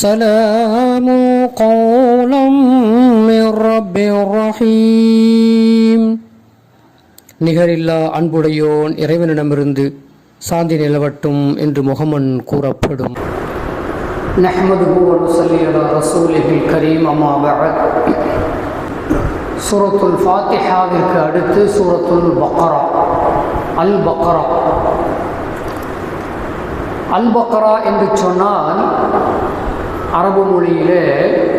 سلام قولا من رب رحيم. நிகரில்லா அன்புடையோன் இறைவனிடமிருந்து சாந்தி நிலவட்டும் என்று முகமன் கூறப்படும். நஹ்மதுஹு வ நுஸல்லி அலா ரசூலிஹில் கரீம். அம்மா பஅத். சூரத்துல் ஃபாத்திஹாவிற்கு அடுத்து சூரத்துல் பக்ரா. அல் பக்ரா. அல் பக்ரா என்று சொன்னால் அரபு மொழியிலே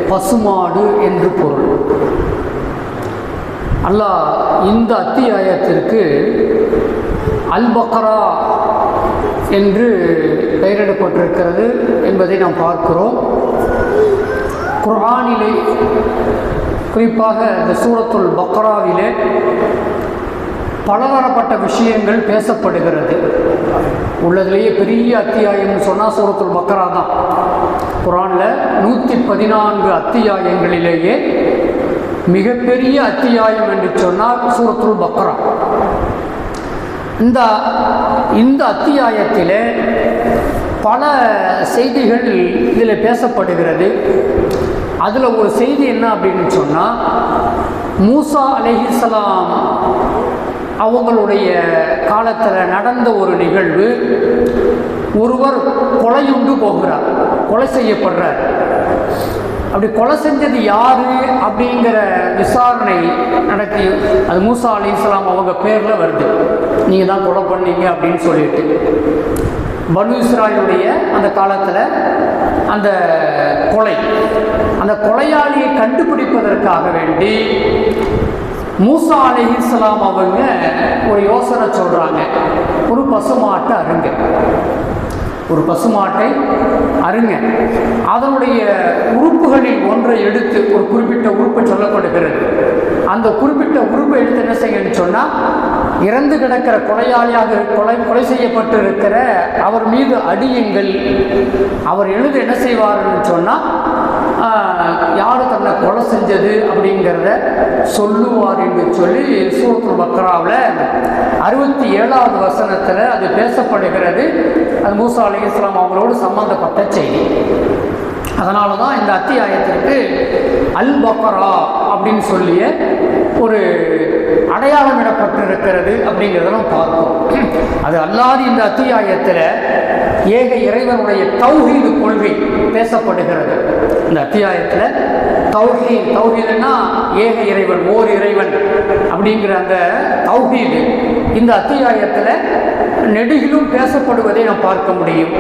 பசுமாடு என்று பொருள். அல்லாஹ் இந்த அத்தியாயத்திற்கு அல் பக்ரா என்று பெயரிடப்பட்டிருக்கிறது என்பதை நாம் பார்க்கிறோம். குர்ஆனிலே குறிப்பாக இந்த சூரத்துல் பக்ராவிலே பலதரப்பட்ட விஷயங்கள் பேசப்படுகிறது. உள்ளதிலேயே பெரிய அத்தியாயம்னு சொன்னால் சூரத்துல் பக்ரா தான். குர்ஆனில் 114 அத்தியாயங்களிலேயே மிகப்பெரிய அத்தியாயம் என்று சொன்னால் சூரத்துல் பக்ரா. இந்த அத்தியாயத்தில் பல செய்திகள் இதில் பேசப்படுகிறது. அதில் ஒரு செய்தி என்ன அப்படின்னு சொன்னால், மூசா அலைஹிஸ்ஸலாம் அவங்களுடைய காலத்தில் நடந்த ஒரு நிகழ்வு. ஒருவர் கொலையுண்டு போகிறார், கொலை செய்யப்படுறார். அப்படி கொலை செஞ்சது யாரு அப்படிங்கிற விசாரணை நடத்தி அது மூசா அலைஹிஸ்ஸலாம் அவங்க பேரில் வருது. நீங்கள் தான் கொலை பண்ணீங்க அப்படின்னு சொல்லிட்டு பனு இஸ்ராயலுடைய அந்த காலத்தில் அந்த கொலையாளியை கண்டுபிடிப்பதற்காக வேண்டி மூசா அலைஹிஸ்ஸலாம் அவங்க ஒரு யோசனை சொல்கிறாங்க. ஒரு பசுமாட்டை அருங்க, அதனுடைய உறுப்புகளில் ஒன்றை எடுத்து, ஒரு குறிப்பிட்ட உறுப்பை சொல்லப்படுகிறது, அந்த குறிப்பிட்ட உறுப்பை எடுத்து என்ன செய்யணும்னு சொன்னால், இறந்து கிடக்கிற கொலையாளியாக கொலை செய்யப்பட்டு இருக்கிற அவர் மீது அடியுங்கள். அவர் எழுத என்ன செய்வார்னு சொன்னால், யார் தன்னை கொலை செஞ்சது அப்படிங்கிறத சொல்லுவார் என்று சொல்லி சூரத்துல் பக்ராவில் 67வது வசனத்தில் அது பேசப்படுகிறது. அது மூசா அலைஹிஸ்ஸலாம் அவங்களோடு சம்பந்தப்பட்ட செய்தி. அதனால தான் இந்த அத்தியாயத்திற்கு அல் பக்ரா அப்படின்னு சொல்லிய ஒரு அடையாளம் இடப்பட்டிருக்கிறது அப்படிங்கிறதெல்லாம் பார்ப்போம். அது அல்லாது இந்த அத்தியாயத்தில் ஏக இறைவனுடைய தௌஹீது கொள்கை பேசப்படுகிறது. இந்த அத்தியாயத்தில் தௌஹீதுன்னா ஏக இறைவன், ஓர் இறைவன் அப்படிங்கிற அந்த தௌஹீது இந்த அத்தியாயத்தில் நெடுகிலும் பேசப்படுவதை நாம் பார்க்க முடியும்.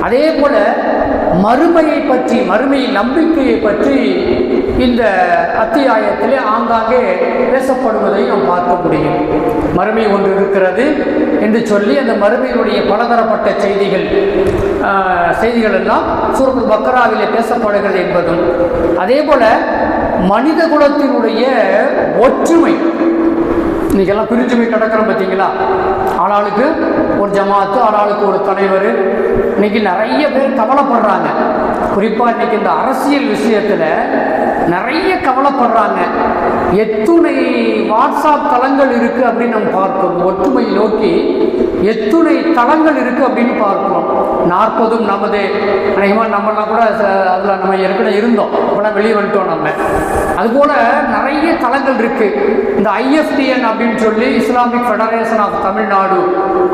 அதே போல மறுமையை பற்றி, மறுமை நம்பிக்கையை பற்றி இந்த அத்தியாயத்திலே ஆங்காங்கே பேசப்படுவதை நாம் பார்க்க முடியும். மறுமை ஒன்று இருக்கிறது என்று சொல்லி அந்த மறுமையினுடைய பலதரப்பட்ட செய்திகள் எல்லாம் சூரத்துல் பக்ராவிலே பேசப்படுகிறது என்பதும், அதே போல மனித குலத்தினுடைய ஒற்றுமை. இன்னைக்கெல்லாம் பிரிஞ்சுமை கிடக்கிறோம் பார்த்தீங்களா? ஆளாளுக்கு ஒரு ஜமாத்து, ஆளாளுக்கு ஒரு தலைவர். இன்னைக்கு நிறைய பேர் கவலைப்படுறாங்க. குறிப்பாக இன்னைக்கு இந்த அரசியல் விஷயத்தில் நிறைய கவலைப்படுறாங்க. எத்துணை வாட்ஸ்அப் தளங்கள் இருக்குது அப்படின்னு நம்ம பார்க்கிறோம். ஒற்றுமை நோக்கி எத்துணை தளங்கள் இருக்குது அப்படின்னு பார்க்கிறோம். 40 நமது அநேகமாக நம்மளாம் கூட அதில் நம்ம ஏற்கனவே இருந்தோம், இப்போலாம் வெளியே வந்துட்டோம் நம்ம. அதுபோல் நிறைய தளங்கள் இருக்குது. இந்த IFTN அப்படின்னு சொல்லி இஸ்லாமிக் ஃபெடரேஷன் ஆஃப் தமிழ்நாடு,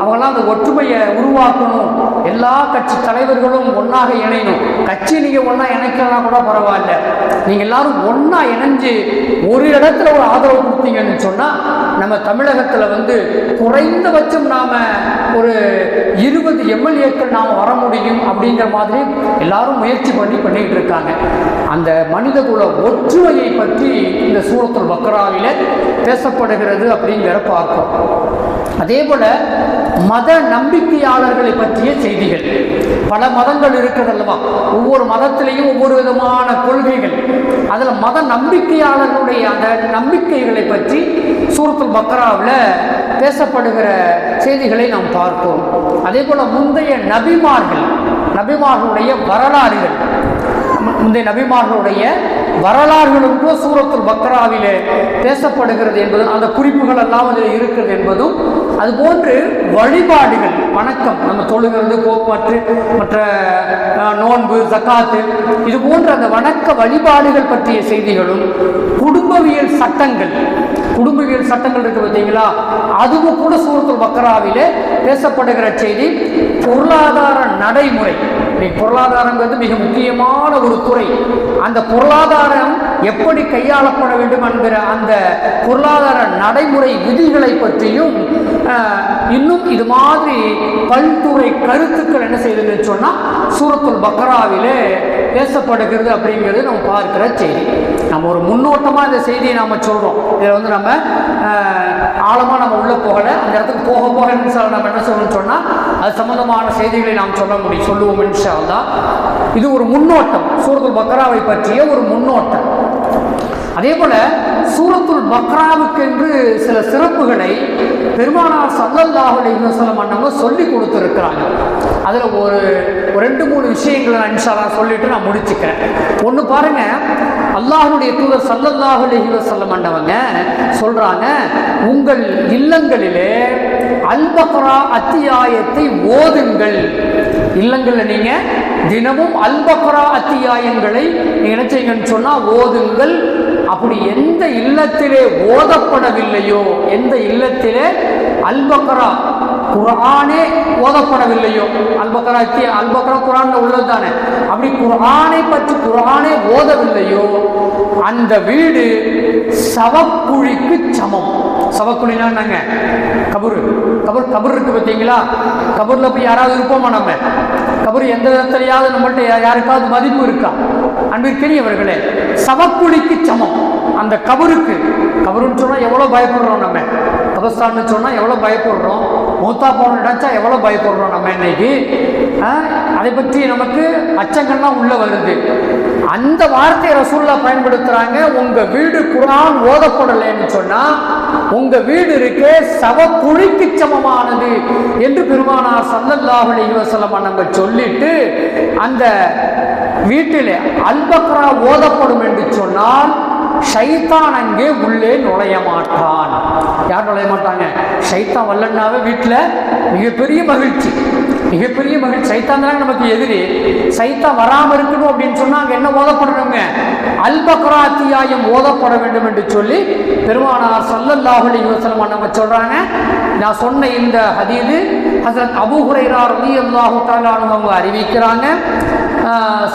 அவங்களாம் அந்த ஒற்றுமையை உருவாக்கணும், எல்லா கட்சி தலைவர்களும் ஒன்றாக இணையணும். கட்சி நீங்கள் ஒன்றா இணைக்கலாம் கூட பரவாயில்ல, நீங்கள் எல்லாரும் ஒன்றா இணைஞ்சு ஒரு இடத்துல ஒரு ஆதரவு கொடுத்தீங்கன்னு சொன்னால் நம்ம தமிழகத்தில் குறைந்தபட்சம் நாம் ஒரு 20 MLAக்கள் நாம் வர முடியும் அப்படிங்கிற மாதிரி எல்லாரும் முயற்சி பண்ணிக்கிட்டு இருக்காங்க. அந்த மனித குல ஒற்றுமையை பற்றி இந்த சூரத்துல் பக்ராவிலே பேசப்படுகிறது அப்படிங்கிற பார்ப்போம். அதே போல மத நம்பிக்கையாளர்களை பற்றிய செய்திகள். பல மதங்கள் இருக்கிறது அல்லவா? ஒவ்வொரு மதத்திலையும் ஒவ்வொரு விதமான கொள்கைகள். அதில் மத நம்பிக்கையாளர்களுடைய அந்த நம்பிக்கைகளை பற்றி சூரத்துல் பக்ராவில் பேசப்படுகிற செய்திகளை நாம் பார்ப்போம். அதே போல முந்தைய நபிமார்களுடைய வரலாறுகள், முந்தைய நபிமார்களுடைய வரலாறுகளும் சூரத்துல் பக்ராவிலே பேசப்படுகிறது என்பதும், அந்த குறிப்புகள் எல்லாம் அதில் இருக்கிறது என்பதும் அதுபோன்று வழிபாடுகள், வணக்கம், நம்ம தொழுகிறது, கோப்பற்று, மற்ற நோன்பு, ஜக்காத்து, இது போன்ற அந்த வணக்க வழிபாடுகள் பற்றிய செய்திகளும், குடும்பவியல் சட்டங்கள் இருக்கு பார்த்தீங்களா, அதுவும் கூட சூரத்துல் பக்ராவிலே பேசப்படுகிற செய்தி. பொருளாதார நடைமுறை, பொருளாதாரங்கிறது மிக முக்கியமான ஒரு துறை. அந்த பொருளாதாரம் எப்படி கையாளப்பட வேண்டும் என்கிற அந்த பொருளாதார நடைமுறை விதிகளை பற்றியும் இன்னும் இது மாதிரி பல்துறை கருத்துக்கள் என்ன செய்யுதுன்னு சொன்னால் சூரத்துல் பக்ராவிலே பேசப்படுகிறது அப்படிங்கிறது நம்ம பார்க்கிற செய்தி. நம்ம ஒரு முன்னோட்டமாக இந்த செய்தியை நாம் சொல்கிறோம். இதில் நம்ம ஆழமாக நம்ம உள்ளே போகலை. அந்த இடத்துக்கு போக போக நம்ம என்ன சொல்லணும்னு சொன்னால் அது சம்பந்தமான செய்திகளை நாம் சொல்லுவோம் இன்ஷா அல்லாஹ். இது ஒரு முன்னோட்டம், சூரத்துல் பக்ராவை பற்றிய ஒரு முன்னோட்டம். அதே போல சூரத்துல் பக்ராவுக்கென்று சில சிறப்புகளை பெருமானார் ஸல்லல்லாஹு அலைஹி வஸல்லம் அண்ணவங்க சொல்லி கொடுத்துருக்கிறாங்க. அதில் ஒரு 2-3 விஷயங்களை நான் இன்ஷா அல்லாஹ் சொல்லிட்டு நான் முடிச்சுக்கிறேன். ஒன்று பாருங்க, அல்லாஹ்வுடைய தூதர் ஸல்லல்லாஹு அலைஹி வஸல்லம் அண்ணவங்க சொல்றாங்க, உங்கள் இல்லங்களிலே அல் பக்ரா அத்தியாயத்தை ஓதுங்கள். இல்லங்களில் நீங்க தினமும் அல் பக்ரா அத்தியாயங்களை நீங்க என்ன செய்யுங்கன்னு சொன்னா ஓதுங்கள். அப்படி எந்த இல்லத்திலே ஓதப்படவில்லையோ, எந்த இல்லத்திலே அல் பக்ரா குர்ஆனே ஓதப்படவில்லையோ, அல் பக்ரா குர்ஆன்ல உள்ளது தானே, அப்படி குர்ஆனை பற்றி குர்ஆனே ஓதவில்லையோ அந்த வீடு சவக்குழிக்கு சமம். சவக்குழினா என்னங்க? கபர் இருக்கு பார்த்தீங்களா? கபூர்ல போய் யாராவது இருப்போமா? நம்ம கபர் எந்த விதத்திலையாவது நம்மள்ட்ட யாருக்காவது மதிப்பு இருக்கா? அன்பிற்கினியவர்களே, சவக்குழிக்கு சமம் அந்த கபருக்கு. கபருன்னு சொன்னா எவ்வளவு பயப்படுறோம் நம்ம, கபஸ்தான்னு சொன்னா எவ்வளவு பயப்படுறோம், மூத்தா போன நினைச்சா எவ்வளவு பயப்படுறோம் நம்ம இன்னைக்கு. அதை பற்றி நமக்கு அச்சங்கள்லாம் உள்ள வருது. அந்த வார்த்தையை ரசூலுல்லாஹ் பயன்படுத்துறாங்க. உங்க வீடு குர்ஆன் ஓதப்படலைன்னு சொன்னா உங்க வீடு இருக்கே சவக்குழிக்கு சமமானது என்று பெருமானார் ஸல்லல்லாஹு அலைஹி வஸல்லம் நம்ம சொல்லிட்டு, அந்த வீட்டிலே அல் பக்ரா ஓதப்படும் என்று சொன்னால் ஷைத்தான் அங்கே உள்ளே நுழைய மாட்டான். யார் நுழைய மாட்டாங்க? ஷைத்தான் வல்லன்னாவே வீட்டில் மிகப்பெரிய மகிழ்ச்சி. சைத்தான் தானே நமக்கு எதிரி. சைத்தான் வராமல் இருக்கணும் அப்படின்னு சொன்னா அங்க என்ன ஓதப்படணுங்க? அல் பக்ரா அத்தியாயம் ஓதப்பட வேண்டும் என்று சொல்லி பெருமானார் ஸல்லல்லாஹு அலைஹி வஸல்லம் நம்ம சொல்றாங்க. நான் சொன்ன இந்த ஹதீது ஹஸரத் அபூ ஹுரைரா ரலியல்லாஹு தஆலா அவங்க அறிவிக்கிறாங்க.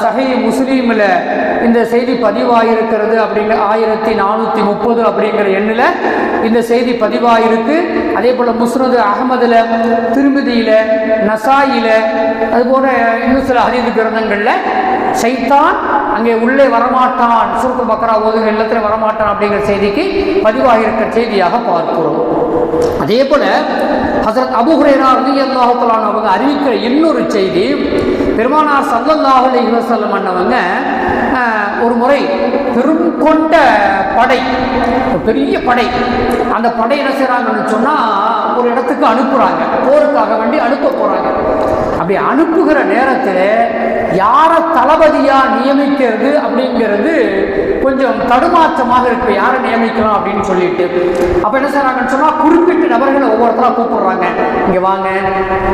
சஹீஹ் முஸ்லீமில் இந்த செய்தி பதிவாயிருக்கிறது. அப்படிங்கிற 1430 அப்படிங்கிற எண்ணில் இந்த செய்தி பதிவாயிருக்கு. அதே போல் முஸ்னது அஹமதுல, திருமிதியில, நசாயில, அதுபோல இன்னும் சில ஹதீஸ் கிரந்தங்களில் ஷைத்தான் அங்கே உள்ளே வரமாட்டான், சூரத்துல் பக்ரா ஓதுகிற இல்லத்தில் வரமாட்டான் அப்படிங்கிற செய்திக்கு பதிவாகியிருக்கிற செய்தியாக பார்க்கிறோம். அதே போல ஹஸரத் அபூ ஹுரைரா ரலியல்லாஹு தஆலா அவங்க அறிவிக்கிற இன்னொரு செய்தி, பெருமானார் ஸல்லல்லாஹு அலைஹி வஸல்லம் அண்ணவங்க ஒரு முறை பெரும் கொண்ட படை, பெரிய படை, அந்த படை என்ன செய்றாங்கன்னு சொன்னா ஒரு இடத்துக்கு அனுப்புறாங்க, போருக்காக வேண்டி அனுப்ப போறாங்க. அப்படி அனுப்புகிற நேரத்தில் யாரை தளபதியா நியமிக்கிறது அப்படிங்கிறது கொஞ்சம் தடுமாற்றமாக இருக்கு. யாரை நியமிக்கலாம் அப்படின்னு சொல்லிட்டு அப்ப என்ன செய்றாங்கன்னு சொன்னா குறிப்பிட்ட நபர்களை ஒவ்வொருத்தரா கூப்பிடுறாங்க. இங்க வாங்க,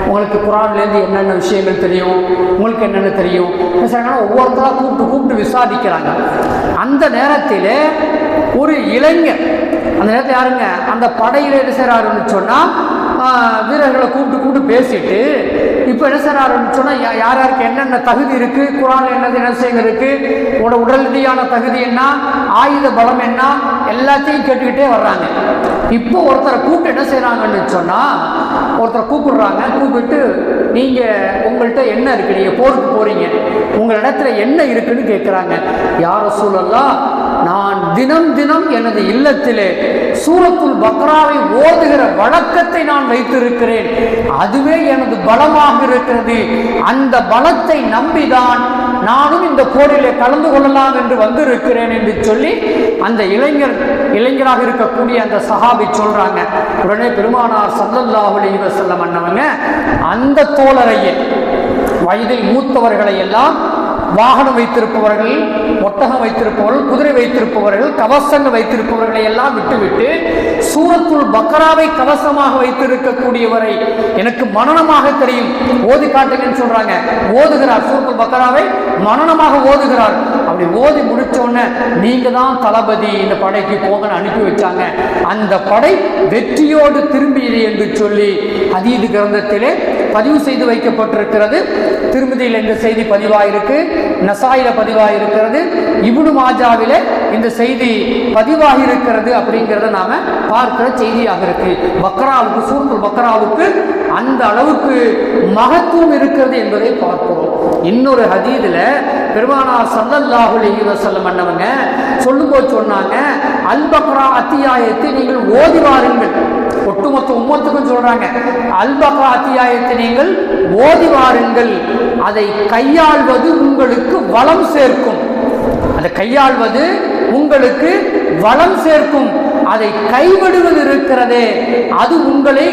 உங்களுக்கு குர்ஆன்லேருந்து என்னென்ன விஷயங்கள் தெரியும், உங்களுக்கு என்னென்ன தெரியும், என்ன செய்றாங்கன்னா ஒவ்வொருத்தரா கூப்பிட்டு விசாரிக்கிறாங்க. அந்த நேரத்தில் ஒரு இளைஞர், அந்த நேரத்தில் யாருங்க, அந்த படையில என்ன செய்றாருன்னு சொன்னா வீரர்களை கூப்பிட்டு பேசிட்டு, இப்போ என்ன செய்றாருன்னு சொன்னா யார் யாருக்கு என்னென்ன தகுதி இருக்கு, குர்ஆன்ல என்ன செய்யுங்க இருக்கு, உடல் ரீதியான தகுதி என்ன, ஆயுத பலம் என்ன, எல்லாத்தையும் கேட்டுக்கிட்டே வர்றாங்க. இப்போ ஒருத்தரை கூப்பிட்டு என்ன செய்றாங்கன்னு சொன்னா ஒருத்தரை கூப்பிட்டு நீங்க உங்கள்கிட்ட என்ன இருக்கு, நீங்க போருக்கு போறீங்க, உங்களிடத்துல என்ன இருக்குன்னு கேட்குறாங்க. யா ரசூலல்லாஹ், நான் தினம் தினம் எனது இல்லத்திலே சூரத்துல் பக்ராவை ஓதுகிற வழக்கத்தை நான் வைத்திருக்கிறேன், அதுவே எனது பலமாக இருக்கிறது, அந்த பலத்தை நம்பிதான் நானும் இந்த போரிலே கலந்து கொள்ளலாம் என்று வந்திருக்கிறேன் என்று சொல்லி அந்த இளைஞராக இருக்கக்கூடிய அந்த சஹாபி சொல்றாங்க. உடனே பெருமானார் ஸல்லல்லாஹு அலைஹி வஸல்லம் அண்ணவங்க அந்த தோழரையே, வயதில் மூத்தவர்களை எல்லாம் வாகனம் வைத்திருப்பவர்கள், ஒட்டகம் வைத்திருப்பவர்கள், குதிரை வைத்திருப்பவர்கள், கவசங்கள் வைத்திருப்பவர்களை எல்லாம் விட்டுவிட்டு சூரத்துல் பக்ராவை கவசமாக வைத்திருக்கக்கூடியவரை எனக்கு மனனமாக தெரியும், ஓதி காட்டுங்கன்னு சொல்றாங்க. ஓதுகிறார், சூரத்துல் பக்ராவை மனனமாக ஓதுகிறார். அப்படி ஓதி முடிச்ச உடனே நீங்க தான் தளபதி, இந்த படைக்கு போங்கன்னு அனுப்பி வச்சாங்க. அந்த படை வெற்றியோடு திரும்பியது என்று சொல்லி ஹதீஸ் கிரந்தத்திலே பதிவு செய்து வைக்கப்பட்டிருக்கிறது. திருமதியில் இந்த செய்தி பதிவாயிருக்கு, நசாயில பதிவாயிருக்கிறது, இப்னு மாஜாவிலே இந்த செய்தி பதிவாகி இருக்கிறது. அப்படிங்கிறத நாம பார்க்கிற செய்தியாக இருக்கு. பக்ராவுக்கு, சூரத்துல் பக்ராவுக்கு அந்த அளவுக்கு மகத்துவம் இருக்கிறது என்பதை பார்க்கிறோம். இன்னொரு ஹதீதுல பெருமானார் ஸல்லல்லாஹு அலைஹி வஸல்லம் அன்னவங்க சொல்லும்போது சொன்னாங்க, அல் பக்ரா அத்தியாயத்தை நீங்கள் ஓதி வாருங்கள். ஒட்டுமொத்த உம்மத்துக்கும் சொல்றாங்க, அல் பக்ரா அத்தியாயத்தை நீங்கள் ஓதி வாருங்கள், அதை கையாள்வது உங்களுக்கு வளம் சேர்க்கும். அதை கையாள்வது உங்களுக்கு வளம் சேர்க்கும். அதை கைவிடுவது இருக்கிறதே, அது உங்களை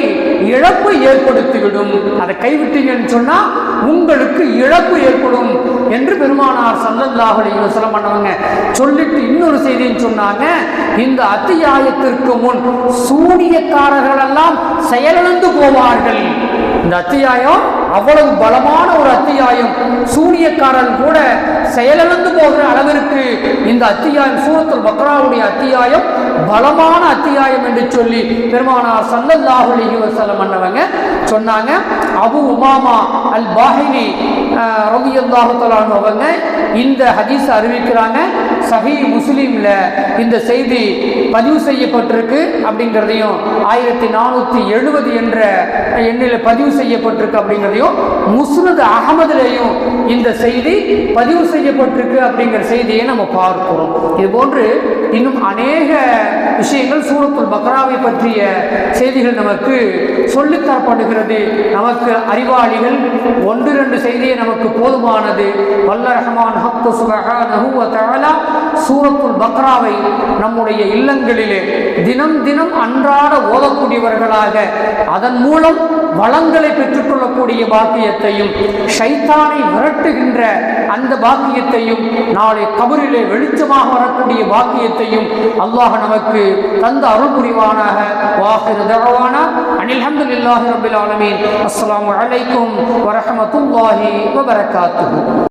இழப்பு ஏற்படுத்திவிடும். அதை கைவிட்டீங்கன்னு சொன்னா உங்களுக்கு இழப்பு ஏற்படும் என்று பெருமானார் ஸல்லல்லாஹு அலைஹி வஸல்லம் பண்ணவங்க சொல்லிட்டு இன்னொரு செய்தின்னு சொன்னாங்க, இந்த அத்தியாயத்திற்கு முன் சூனியக்காரர்கள் எல்லாம் செயலிழந்து போவார்கள். இந்த அத்தியாயம் அவ்வளவு பலமான ஒரு அத்தியாயம், சூனியக்காரன் கூட செயலிழந்து போகிற அளவிற்கு இந்த அத்தியாயம், சூரத்துல் பக்ராவுடைய அத்தியாயம் பலமான அத்தியாயம் என்று சொல்லி பெருமானார் ஸல்லல்லாஹு அலைஹி வஸல்லம் அன்னவங்க சொன்னாங்க. அபு உமாமா அல் பாஹிலி ரலியல்லாஹு தஆலா அவங்க இந்த ஹதீஸ் அறிவிக்கிறாங்க. சஹீஹ் முஸ்லிம்ல இந்த செய்தி பதிவு செய்யப்பட்டிருக்கு. அப்படிங்கிறதையும் 1470 என்ற எண்ணில் பதிவு செய்யப்பட்டிருக்கு. அப்படிங்கிறதையும் முஸ்னத் அஹமதுலேயும் இந்த செய்தி பதிவு செய்யப்பட்டிருக்கு. அப்படிங்கிற செய்தியை நம்ம பார்க்கிறோம். இது போன்று இன்னும் அநேக விஷயங்கள் சூரத்துல் பக்ராவை பற்றிய செய்திகள் நமக்கு சொல்லித்தரப்படுகிறது. நமக்கு அறிவாளிகள் 1-2 செய்தியை நமக்கு போதுமானது. வல்ல ரஹ்மான் ஹக்கு சுப்ஹானஹு வ தஆலா சூரத்துல் பக்ராவை நம்முடைய இல்லங்களிலே தினம் தினம் அன்றாட ஓதக்கூடியவர்களாக, அதன் மூலம் வளங்களை பெற்றுக்கொள்ளக்கூடிய பாக்கியத்தையும், ஷைத்தானை விரட்டுகின்ற அந்த பாக்கியத்தையும், நாளை கபரிலே வெளிச்சமாக வரக்கூடிய பாக்கியத்தையும் அல்லாஹ் நமக்கு தந்த அருள் புரிவானாக. வாஹிரு தஅவானா அனில் ஹம்துலில்லாஹி ரப்பில் ஆலமீன். அஸ்ஸலாமு அலைக்கும் வ ரஹ்மத்துல்லாஹி வ பரகாத்துஹு.